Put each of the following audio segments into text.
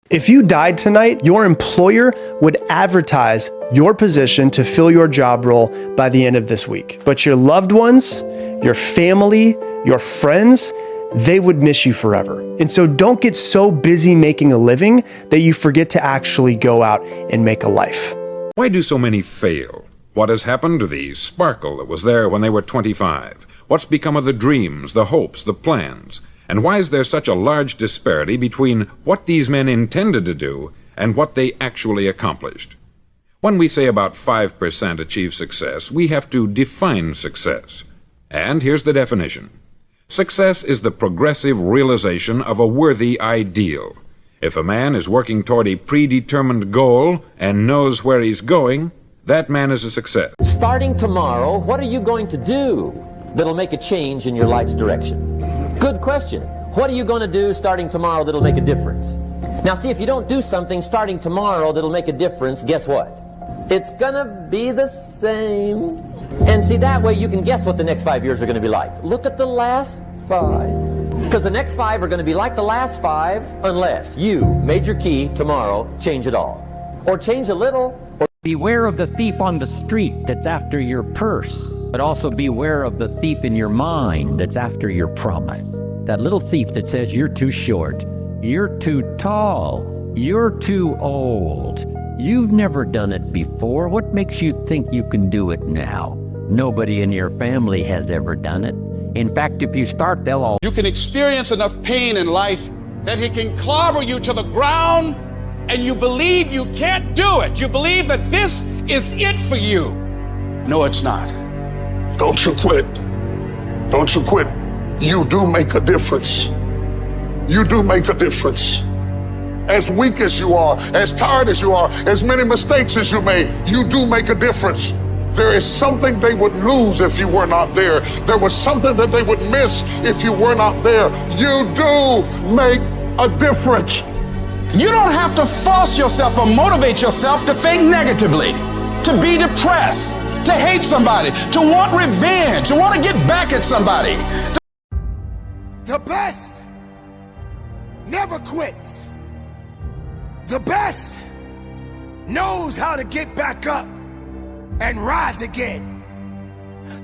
If you died tonight, your employer would advertise your position to fill your job role by the end of this week. But your loved ones, your family, your friends, they would miss you forever. And so don't get so busy making a living that you forget to actually go out and make a life. Why do so many fail? What has happened to the sparkle that was there when they were 25? What's become of the dreams, the hopes, the plans? And why is there such a large disparity between what these men intended to do and what they actually accomplished? When we say about 5% achieve success, we have to define success. And here's the definition. Success is the progressive realization of a worthy ideal. If a man is working toward a predetermined goal and knows where he's going, that man is a success. Starting tomorrow, what are you going to do that'll make a change in your life's direction? Good question. What are you going to do starting tomorrow that'll make a difference? Now see, if you don't do something starting tomorrow that'll make a difference, guess what? It's gonna be the same. And see, that way you can guess what the next 5 years are going to be like. Look at the last 5. Because the next 5 are going to be like the last 5 unless you, major key, tomorrow, change it all. Or change a little. Beware of the thief on the street that's after your purse, but also beware of the thief in your mind that's after your promise. That little thief that says you're too short, you're too tall, you're too old. You've never done it before. What makes you think you can do it now? Nobody in your family has ever done it. In fact, if you start, they'll all... You can experience enough pain in life that it can clobber you to the ground, and you believe you can't do it. You believe that this is it for you. No, it's not. Don't you quit. Don't you quit. You do make a difference. You do make a difference. As weak as you are, as tired as you are, as many mistakes as you made, you do make a difference. There is something they would lose if you were not there. There was something that they would miss if you were not there. You do make a difference. You don't have to force yourself or motivate yourself to think negatively, to be depressed, to hate somebody, to want revenge, to want to get back at somebody. The best never quits. The best knows how to get back up and rise again.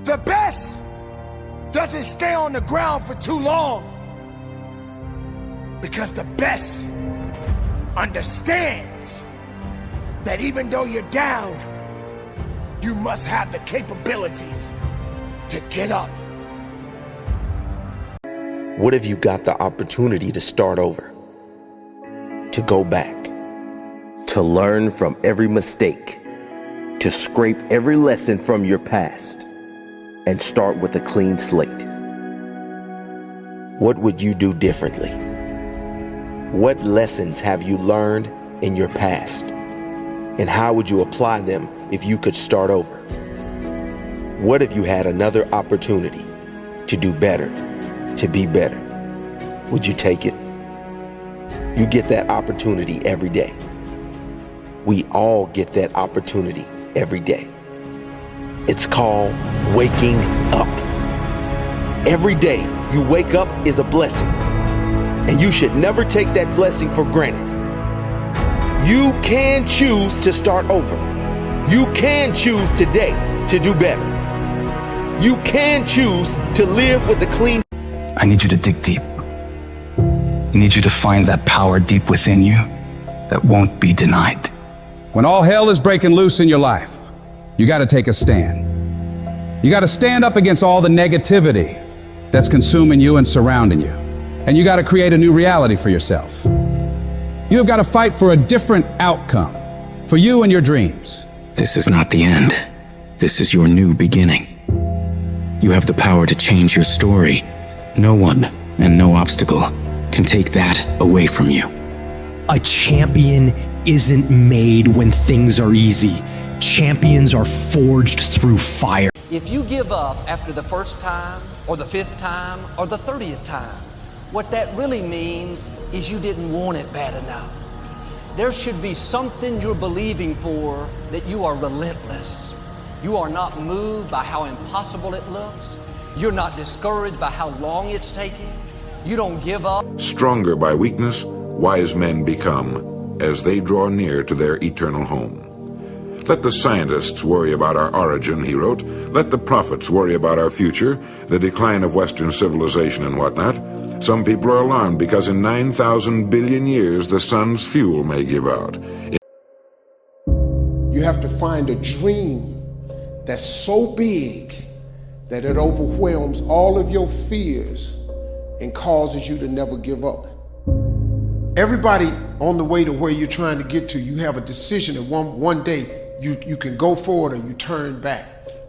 The best doesn't stay on the ground for too long, because the best understands that even though you're down, you must have the capabilities to get up. What if you got the opportunity to start over, to go back, to learn from every mistake, to scrape every lesson from your past and start with a clean slate? What would you do differently? What lessons have you learned in your past? And how would you apply them if you could start over? What if you had another opportunity to do better, to be better? Would you take it? You get that opportunity every day. We all get that opportunity every day. It's called waking up. Every day you wake up is a blessing, and you should never take that blessing for granted. You can choose to start over. You can choose today to do better. You can choose to live with a clean... I need you to dig deep. I need you to find that power deep within you that won't be denied. When all hell is breaking loose in your life, you got to take a stand. You got to stand up against all the negativity that's consuming you and surrounding you. And you got to create a new reality for yourself. You have got to fight for a different outcome for you and your dreams. This is not the end. This is your new beginning. You have the power to change your story. No one and no obstacle can take that away from you. A champion isn't made when things are easy. Champions are forged through fire. If you give up after the first time, or the 5th time, or the 30th time, what that really means is you didn't want it bad enough. There should be something you're believing for, that you are relentless. You are not moved by how impossible it looks. You're not discouraged by how long it's taking. You don't give up. Stronger by weakness, wise men become as they draw near to their eternal home. Let the scientists worry about our origin, he wrote. Let the prophets worry about our future, the decline of Western civilization and whatnot. Some people are alarmed because in 9,000 billion years the sun's fuel may give out. You have to find a dream that's so big that it overwhelms all of your fears and causes you to never give up. Everybody on the way to where you're trying to get to, you have a decision, and one day you can go forward or you turn back.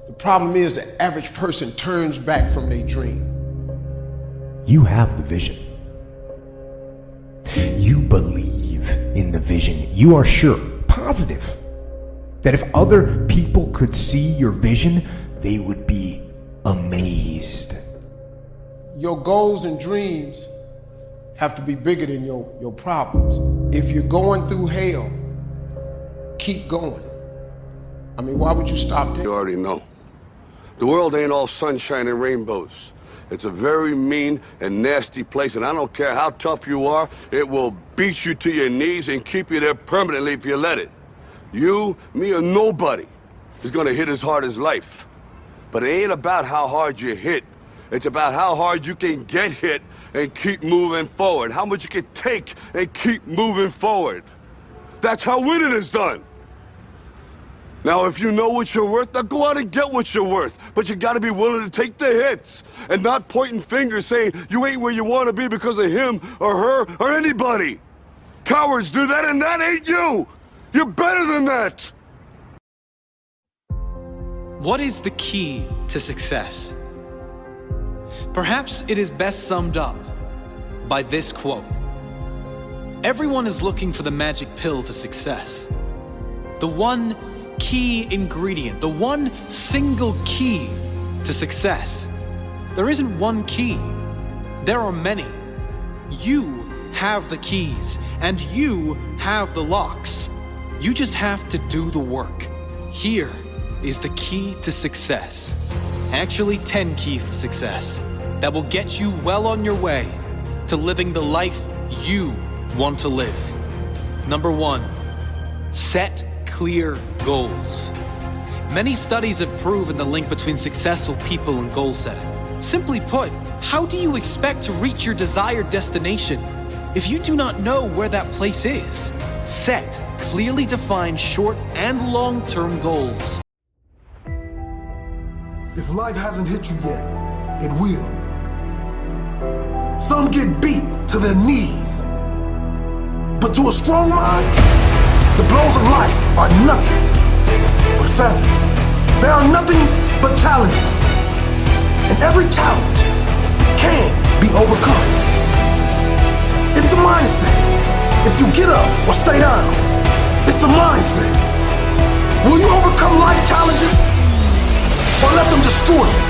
The problem is the average person turns back from their dream. You have the vision. You believe in the vision. You are sure, positive, that if other people could see your vision, they would be amazed. Your goals and dreams have to be bigger than your problems. If you're going through hell, keep going. I mean, why would you stop there? You already know. The world ain't all sunshine and rainbows. It's a very mean and nasty place, and I don't care how tough you are, it will beat you to your knees and keep you there permanently if you let it. You, me, or nobody is gonna hit as hard as life. But it ain't about how hard you hit. It's about how hard you can get hit and keep moving forward. How much you can take and keep moving forward. That's how winning is done. Now, if you know what you're worth, now go out and get what you're worth. But you gotta be willing to take the hits and not pointing fingers saying you ain't where you wanna be because of him or her or anybody. Cowards do that, and that ain't you. You're better than that. What is the key to success? Perhaps it is best summed up by this quote. Everyone is looking for the magic pill to success. The one key ingredient, the one single key to success. There isn't one key. There are many. You have the keys, and you have the locks. You just have to do the work. Here is the key to success. Actually, 10 keys to success that will get you well on your way to living the life you want to live. Number 1, set clear goals. Many studies have proven the link between successful people and goal setting. Simply put, how do you expect to reach your desired destination if you do not know where that place is? Set clearly defined short and long-term goals. If life hasn't hit you yet, it will. Some get beat to their knees. But to a strong mind, the blows of life are nothing but feathers. They are nothing but challenges. And every challenge can be overcome. It's a mindset. If you get up or stay down, it's a mindset. Will you overcome life challenges or let them destroy you?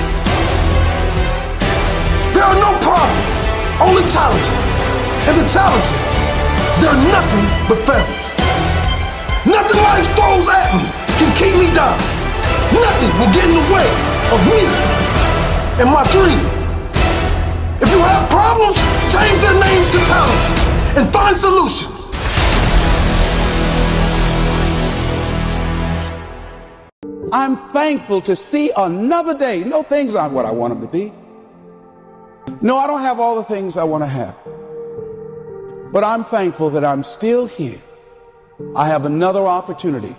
There are no problems, only challenges. And the challenges, they're nothing but feathers. Nothing life throws at me can keep me down. Nothing will get in the way of me and my dream. If you have problems, change their names to challenges and find solutions. I'm thankful to see another day. No, things aren't what I want them to be. No, I don't have all the things I want to have. But I'm thankful that I'm still here. I have another opportunity,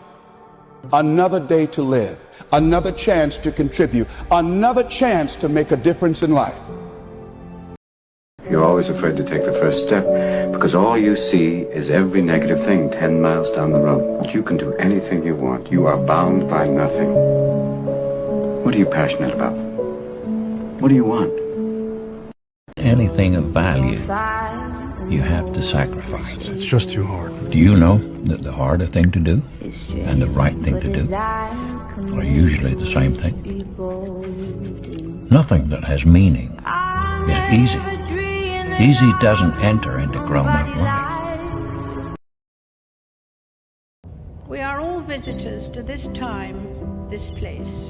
another day to live, another chance to contribute, another chance to make a difference in life. You're always afraid to take the first step because all you see is every negative thing 10 miles down the road. But you can do anything you want. You are bound by nothing. What are you passionate about? What do you want? Anything of value, you have to sacrifice. It's just too hard. Do you know that the harder thing to do and the right thing to do are usually the same thing? Nothing that has meaning is easy. Easy doesn't enter into grown-up life. We are all visitors to this time, this place.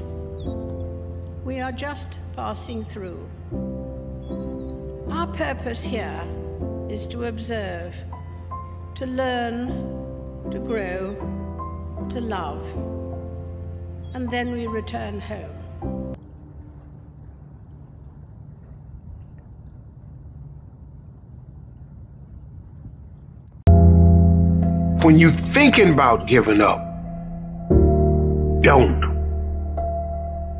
We are just passing through. Our purpose here is to observe, to learn, to grow, to love, and then we return home. When you thinking about giving up, don't.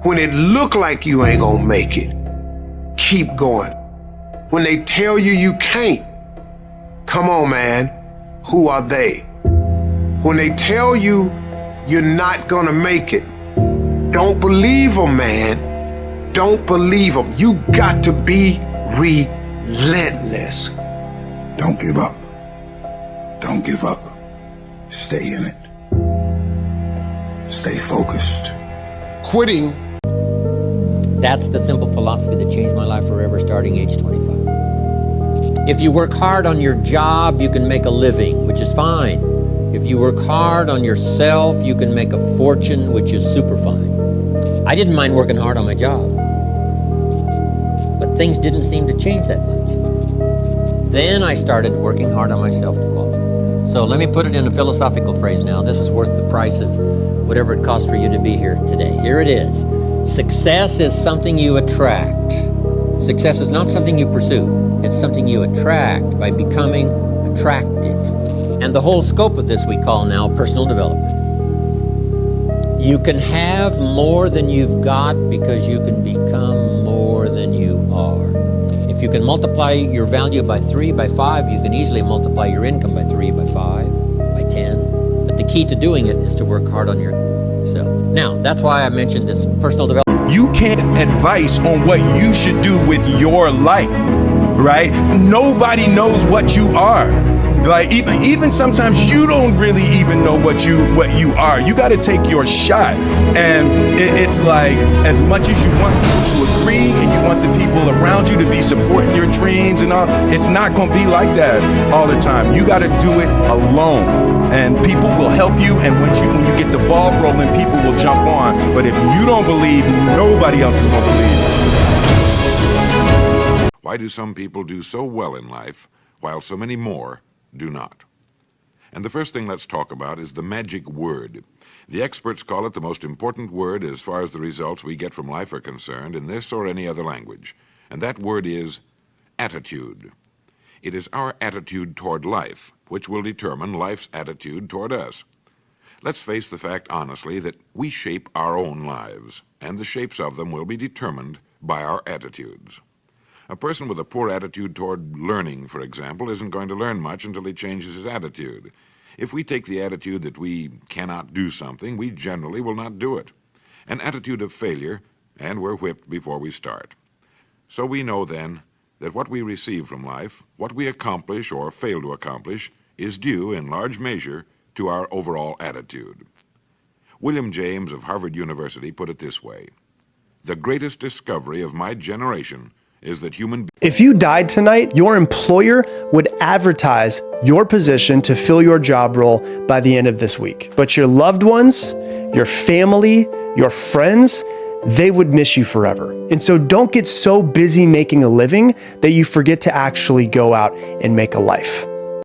When it look like you ain't gonna make it, keep going. When they tell you you can't, come on, man, who are they? When they tell you you're not gonna make it, don't believe them, man. Don't believe them. You got to be relentless. Don't give up. Don't give up. Stay in it. Stay focused. Quitting. That's the simple philosophy that changed my life forever starting age 25. If you work hard on your job, you can make a living, which is fine. If you work hard on yourself, you can make a fortune, which is super fine. I didn't mind working hard on my job, but things didn't seem to change that much. Then I started working hard on myself to qualify. So let me put it in a philosophical phrase now. This is worth the price of whatever it costs for you to be here today. Here it is. Success is something you attract. Success is not something you pursue. It's something you attract by becoming attractive. And the whole scope of this we call now personal development. You can have more than you've got because you can become more than you are. If you can multiply your value by 3, by 5, you can easily multiply your income by 3, by 5, by 10. But the key to doing it is to work hard on yourself. Now, that's why I mentioned this personal development. You can't advise on what you should do with your life, right? Nobody knows what you are. Like even sometimes you don't really even know what you are. You got to take your shot, and it's like as much as you want people to agree and you want the people around you to be supporting your dreams and all, it's not going to be like that all the time. You got to do it alone, and people will help you. And when you get the ball rolling, people will jump on. But if you don't believe, nobody else is going to believe. Why do some people do so well in life while so many more do not? And the first thing let's talk about is the magic word. The experts call it the most important word as far as the results we get from life are concerned in this or any other language. And that word is attitude. It is our attitude toward life which will determine life's attitude toward us. Let's face the fact honestly that we shape our own lives, and the shapes of them will be determined by our attitudes. A person with a poor attitude toward learning, for example, isn't going to learn much until he changes his attitude. If we take the attitude that we cannot do something, we generally will not do it. An attitude of failure, and we're whipped before we start. So we know then that what we receive from life, what we accomplish or fail to accomplish, is due in large measure to our overall attitude. William James of Harvard University put it this way: "The greatest discovery of my generation is that If you died tonight, your employer would advertise your position to fill your job role by the end of this week. But your loved ones, your family, your friends, they would miss you forever. And so don't get so busy making a living that you forget to actually go out and make a life.